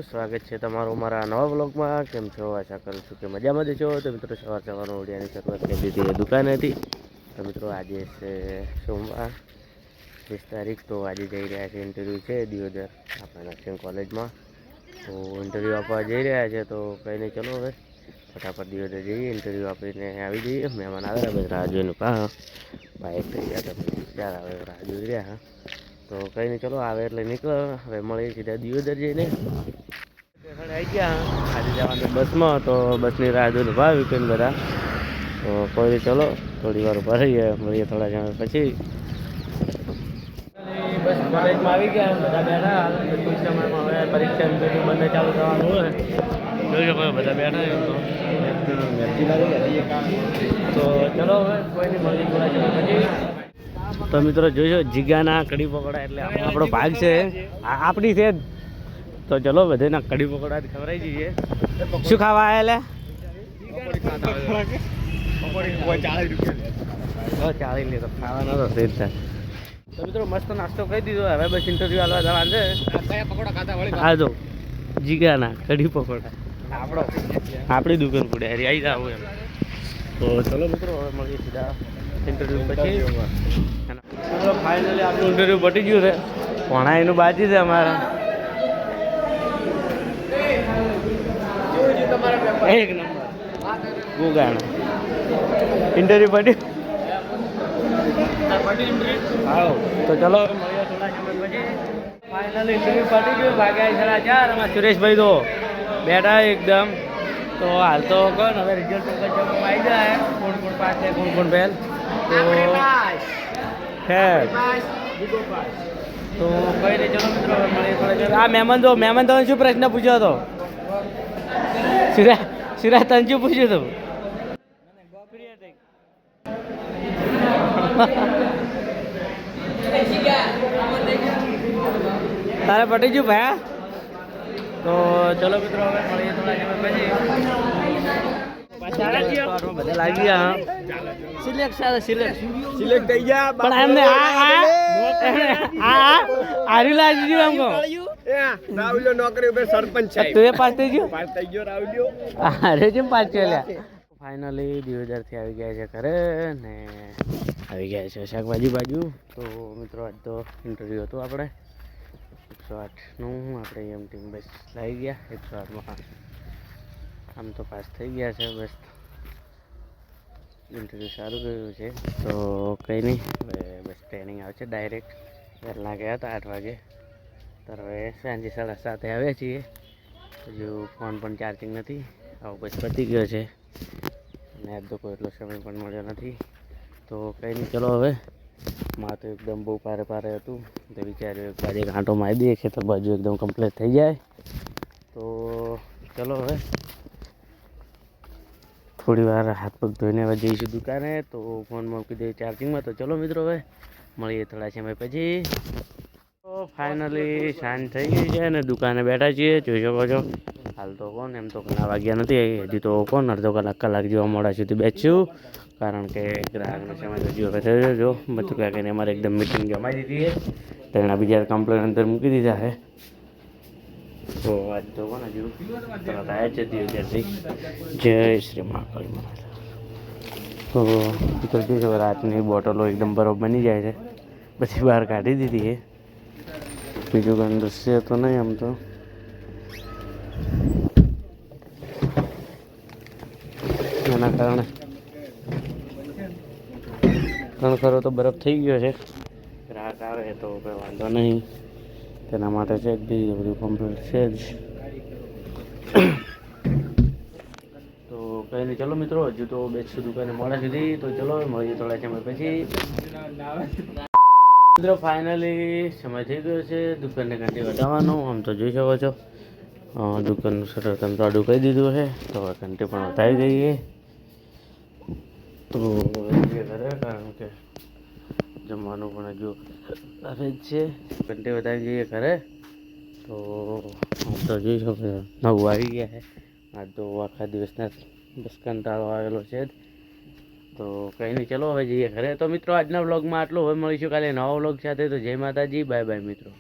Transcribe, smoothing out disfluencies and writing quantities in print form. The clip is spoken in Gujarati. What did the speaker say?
સ્વાગત છે તમારું મારા નવા વ્લોગમાં। કેમ છો? આશા કરું છું કે મજામાં જ છો। તો મિત્રો સવારનો ઓડિયાની શરૂઆત કરી દીધી એ દુકાને હતી। તો મિત્રો આજે છે સોમવાર 20 તારીખ। તો આજે જઈ રહ્યા છે ઇન્ટરવ્યૂ છે દિયોદર આપણા નર્સિંગ કોલેજમાં। તો ઇન્ટરવ્યૂ આપવા જઈ રહ્યા છે। તો કંઈ નહીં, ચલો હવે ફટાફટ દિયોદર જઈએ, ઇન્ટરવ્યૂ આપીને આવી જઈએ। મહેમાન આવેલા બસ રાહ જોઈને બાઇક થઈ ગયા તમે ચાર આવે રાહ જોઈ રહ્યા। તો કંઈ નહીં, ચલો આવે એટલે નીકળો। હવે મળીએ સીધા દિયોદર જઈને। આવી ગયા આજે જવાનું બસમાં। તો બસની રાહ જોઈને ઉભા વીકેન્ડ બધા। તો કોઈ નહીં, ચલો થોડી વાર ઉભા રહીએ, મળીએ થોડા સમય પછી। બસ કોલેજમાં આવી ગયા બધા બેઠા। ટૂંક સમયમાં હવે પરીક્ષા બંને ચાલુ થવાનું હોય જોઈ શકો બધા બેઠા। તો ચલો હવે કોઈ નહીં, મળીએ થોડા સમય પછી। તો મિત્રો જોઈશો જીગાના કઢી પકોડા એટલે આપણો ભાગ છે, આપણી છે। તો ચલો બધાના કઢી પકોડા ખવડાવી દઈએ। શું ખાવા આવેલા? 40 લે તો ખાવાનો તો સેજ થાય। તો મિત્રો મસ્ત નાસ્તો કરી દીધો, હવે બસ ઇન્ટરવ્યૂ આલવા જવાનું છે। કયા પકોડા ખાતા વળી? હા જો જીગાના કઢી પકોડા આપણી દુકાન પડે આવી જાવ એમ। તો ચલો મિત્રો હવે મળીએ સીધા ઇન્ટરવ્યૂ પછી। ચલો ફાઇનલી આપણું ઇન્ટરવ્યૂ પતી ગયું છે। ભણા એનું બાજી છે અમારા। એક નંબર ગુગાણા ઇન્ટરવ્યૂ પટ્યું। હા તો ચલો મળીએ થોડા સમય પછી। ફાઇનલી ઇન્ટરવ્યૂ પતી ગયું, વાગ્યા 4:30। અમારા સુરેશભાઈ તો બેઠા એકદમ। તો હાલ તો કોણ હવે રિઝલ્ટ આવી જાય, કોણ પાસ છે કોણ ફેલ। તો ખેર તો કઈ નહીં, ચલો મિત્રો મળીએ થોડા। આ મહેમાન તમે શું પ્રશ્ન પૂછ્યો હતો? સિરા તને શું પૂછ્યું હતું? તારે પટી ગયું ભાઈ? તો ચલો મિત્રો હવે મળીએ થોડા સમય પછી। બધા લાગી ગયા સિલેક્ટ થઈ ગયા, પણ એમને આરી લાગી ગયું એમ કહો। રાहुलियो नौकरी पे सरपंच है। તું એ પાસ થઈ ગયો? पास થઈ ગયો રાहुलियो। અરે જેમ પાસ થયેલા। ફાઇનલી 2000 થી આવી ગયા છે ઘરે ને આવી ગયા છે શાકભાજી બાજુ। તો મિત્રો આજ તો ઇન્ટરવ્યૂ હતું આપણે 108નું। આપણે એમ ટીમ બસ લાવી ગયા 108માં આમ તો પાસ થઈ ગયા છે। બસ ઇન્ટરવ્યૂ સારું ગયું છે। તો કંઈ નહીં, હવે બસ ટ્રેનિંગ આવે છે ડાયરેક્ટ। વહેલા ગયા હતા 8 વાગે, તો હવે સાંજે 7:30 આવ્યા છીએ। હજુ ફોન પણ ચાર્જિંગ નથી, આવું બસ પતી ગયો છે અને આજ તો કોઈ એટલો સમય પણ મળ્યો નથી। તો કંઈ નહીં, ચલો હવે માં તો એકદમ બહુ પારે હતું। તો વિચાર્યું એક બાજુ ઘાંટો મારી દઈએ, ખેતર બાજુ એકદમ કમ્પ્લીટ થઈ જાય। તો ચલો હવે થોડી વાર હાથ પગ ધોઈને હવે જઈશું દુકાને। તો ફોન મૂકી દઈએ ચાર્જિંગમાં। તો ચલો મિત્રો હવે મળીએ થોડા સમય પછી। તો ફાઇનલી સાંજ થઈ ગઈ છે અને દુકાને બેઠા છીએ, જોઈ શકો છો। હાલ તો કોણ એમ તો ઘણા વાગ્યા નથી, હજી તો કોણ અડધો કલાક જેવા મોડા સુધી બેસ્યું, કારણ કે ગ્રાહકનો સમય હજુ હવે થયો। જો બધું કાંઈને અમારે એકદમ મિટિંગ જમાઈ દીધી છે, તો એના બીજા કમ્પ્લેન અંદર મૂકી દીધા છે। તો આજ તો કોણ હજુ તરત આવ્યા છે દિયોદરથી। જય શ્રી મહાકાળી મહારાજ। તો જોઈશું રાતની બોટલો એકદમ બરોબર બની જાય છે, પછી બહાર કાઢી દીધી છે। બીજું કંઈ દૃશ્ય તો નહીં આમ તો। એના કારણે ખરો તો બરફ થઈ ગયો છે, ગ્રાહક આવે તો કંઈ વાંધો નહીં, તેના માટે છે બીજું બધું કમ્પ્લીટ છે જ। તો કંઈ નહીં, ચલો મિત્રો હજુ તો બેસશું દુકાને મોડા સુધી। તો ચલો મળીએ થોડા સમય પછી। મિત્રો ફાઇનલી સમય થઈ ગયો છે દુકાનને ઘંટી વધારવાનો। આમ તો જોઈ શકો છો દુકાનનું શટર તમે તો આડું કહી દીધું છે, તો હવે ઘંટી પણ વધારી દઈએ। તો ઘરે કારણ કે જમવાનું પણ હજુ આવે જ છે, ઘંટી વધારી જઈએ ઘરે। તો આમ તો જોઈ શકો 9 વાગી ગયા છે। આજ તો આખા દિવસના બસ કંટાળો આવેલો છે જ। તો કંઈ નહીં, ચલો હવે જઈએ ઘરે। તો મિત્રો આજના વ્લોગમાં આટલું, હવે મળીશું કાલે નવા વ્લોગ સાથે। તો જય માતાજી, બાય બાય મિત્રો।